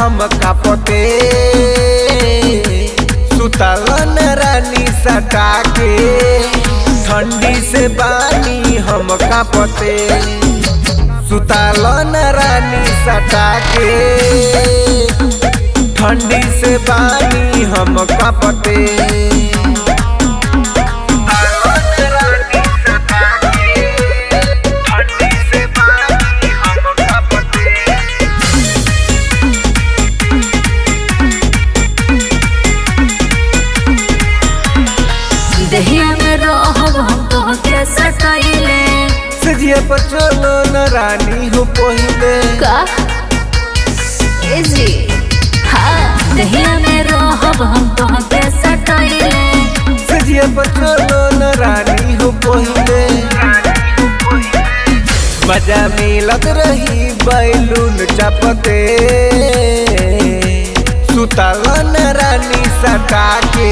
हम कापते सुतलन रानी सटा के ठंडी से बानी हम कापते सुतलन रानी सटा के ठंडी से बानी हम कापते दहिया में रहब हम तोहके सटाइले सजिया पर चलो न रानी हो पहिले का ए जी हाँ दहिया में रहब हम तोहके सटाइले सजिया पर चलो न रानी हो पहिले मजा मिलत रही बैलून चपते सुतलन रानी सटा के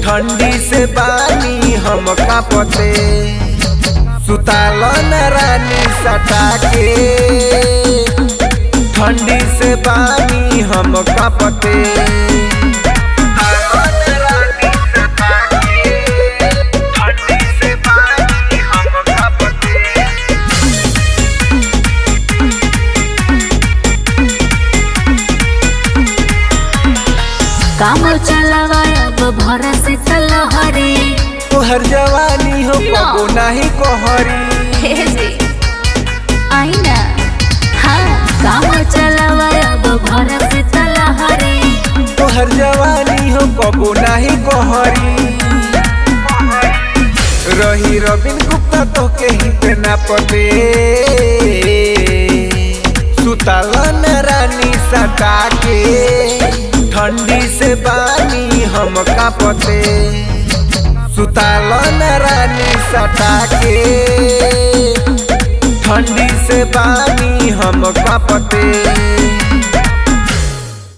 ठंडी से बानी हम कापते सुतलन रानी सटा के ठंडी से बानी हम कापते काम चलावा अब भर से तलहरी तोहर जवानी हो कबो नहीं कोहरी हे जी आई ना हाँ काम चलावा अब भर से तलहरी तोहर जवानी हो कबो नहीं कोहरी रही रबिन गुप्ता तो के ही पे ना पते सुतलन रानी सटा के ठंडी से बानी हम कापते सुतलन रानी सटा के ठंडी से बानी हम कापते।